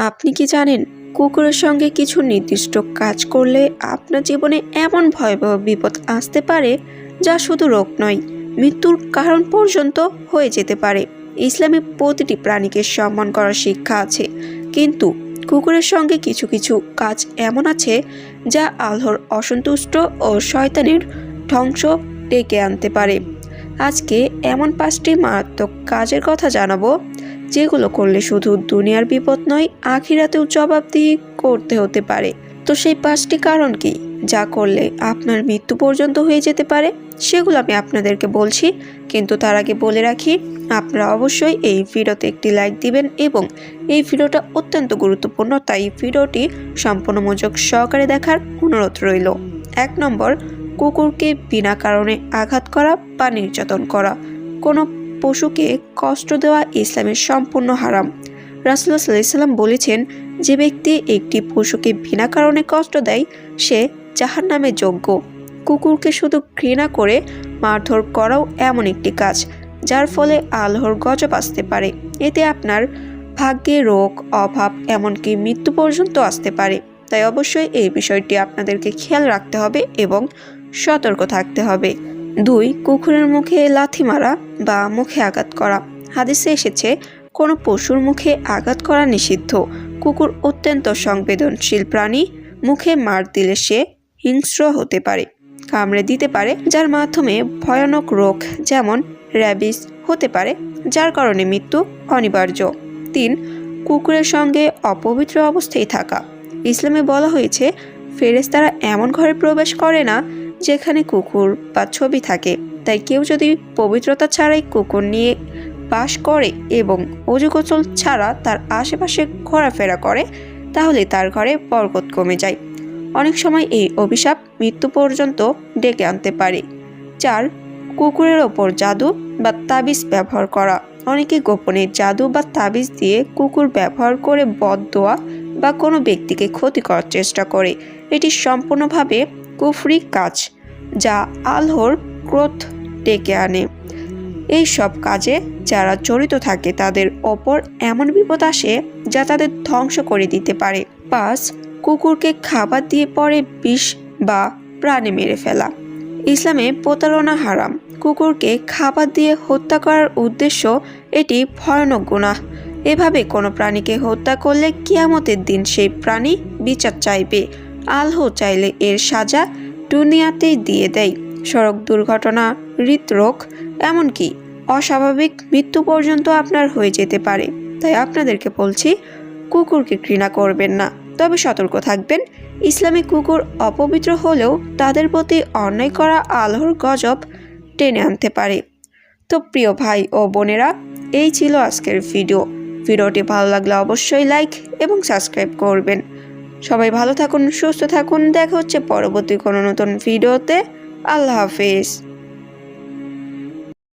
আপনি কি জানেন কুকুরের সঙ্গে কিছু নির্দিষ্ট কাজ করলে আপনার জীবনে এমন ভয়াবহ বিপদ আসতে পারে যা শুধু রোগ নয়, মৃত্যুর কারণ পর্যন্ত হয়ে যেতে পারে। ইসলামে প্রতিটি প্রাণীকে সম্মান করার শিক্ষা আছে, কিন্তু কুকুরের সঙ্গে কিছু কিছু কাজ এমন আছে যা আল্লাহর অসন্তুষ্ট ও শয়তানের ধ্বংস ডেকে আনতে পারে। আজকে এমন 5টি মারাত্মক কাজের কথা জানাবো যেগুলো করলে শুধু দুনিয়ার বিপদ নয়, আখিরাতেও জবাবদিহি করতে হতে পারে। তো সেই 5টি কারণ কি যা করলে আপনার মৃত্যু পর্যন্ত হয়ে যেতে পারে, সেগুলো আমি আপনাদেরকে বলছি। কিন্তু তার আগে বলে রাখি, আপনারা অবশ্যই এই ভিডিওতে একটি লাইক দিবেন এবং এই ভিডিওটা অত্যন্ত গুরুত্বপূর্ণ, তাই ভিডিওটি সম্পূর্ণ মনোযোগ সহকারে দেখার অনুরোধ রইল। 1 নম্বর, কুকুরকে বিনা কারণে আঘাত করা বা নির্যাতন করা। কোনো পশুকে কষ্ট দেওয়া ইসলামের সম্পূর্ণ হারাম। রাসূলুল্লাহ সাল্লাল্লাহু আলাইহি ওয়াসাল্লাম বলেছেন, যে ব্যক্তি একটি পশুকে বিনা কারণে কষ্ট দেয় সে জাহান্নামের যোগ্য। কুকুরকে শুধু ঘৃণা করে মারধর করাও এমন একটি কাজ যার ফলে আল্লাহর গজব আসতে পারে। এতে আপনার ভাগ্যে রোগ, অভাব, এমনকি মৃত্যু পর্যন্ত আসতে পারে। তাই অবশ্যই এই বিষয়টি আপনাদেরকে খেয়াল রাখতে হবে এবং সতর্ক থাকতে হবে। 2, কুকুরের মুখে লাথি মারা বা মুখে আঘাত করা। হাদিসে এসেছে, কোনো পশুর মুখে আঘাত করা নিষিদ্ধ। কুকুর অত্যন্ত সংবেদনশীল প্রাণী। মুখে মার দিলে সে হিংস্র হতে পারে, কামড়ে দিতে পারে, যার মাধ্যমে ভয়ানক রোগ যেমন র্যাবিস হতে পারে, যার কারণে মৃত্যু অনিবার্য। 3, কুকুরের সঙ্গে অপবিত্র অবস্থায় থাকা। ইসলামে বলা হয়েছে, ফেরেশতারা এমন ঘরে প্রবেশ করে না যেখানে কুকুর বা ছবি থাকে। তাই কেউ যদি পবিত্রতা ছাড়াই কুকুর নিয়ে বাস করে এবং অজু গোসল ছাড়া তার আশেপাশে ঘোরাফেরা করে, তাহলে তার ঘরে বরকত কমে যায়। অনেক সময় এই অভিশাপ মৃত্যু পর্যন্ত ডেকে আনতে পারে। 4, কুকুরের ওপর জাদু বা তাবিজ ব্যবহার করা। অনেকে গোপনে জাদু বা তাবিজ দিয়ে কুকুর ব্যবহার করে বদদোয়া বা কোনো ব্যক্তিকে ক্ষতি করার চেষ্টা করে। এটি সম্পূর্ণভাবে কুফরি কাজ যা আল্লাহর ক্রোধ ডেকে আনে। এই সব কাজে যারা জড়িত থাকে তাদের ওপর এমন বিপদ আসে যা তাদের ধ্বংস করে দিতে পারে। 5, কুকুরকে খাবার দিয়ে পরে বিষ বা প্রাণে মেরে ফেলা। ইসলামে প্রতারণা হারাম। কুকুরকে খাবার দিয়ে হত্যা করার উদ্দেশ্য এটি ভয়ানক গুনাহ। এভাবে কোনো প্রাণীকে হত্যা করলে কিয়ামতের দিন সেই প্রাণী বিচার চাইবে। আল্লাহ চাইলে এর সাজা দুনিয়াতেই দিয়ে দেয়। সড়ক দুর্ঘটনা, হৃদরোগ, এমনকি অস্বাভাবিক মৃত্যু পর্যন্ত আপনার হয়ে যেতে পারে। তাই আপনাদেরকে বলছি, কুকুরকে ঘৃণা করবেন না, তবে সতর্ক থাকবেন। ইসলামী কুকুর অপবিত্র হলেও তাদের প্রতি অন্যায় করা আল্লাহর গজব টেনে আনতে পারে। তো প্রিয় ভাই ও বোনেরা, এই ছিল আজকের ভিডিওটি ভালো লাগলে অবশ্যই লাইক এবং সাবস্ক্রাইব করবেন। সবাই ভালো থাকুন, সুস্থ থাকুন। দেখা হচ্ছে পরবর্তী কোনো নতুন ভিডিওতে। আল্লাহ হাফেজ।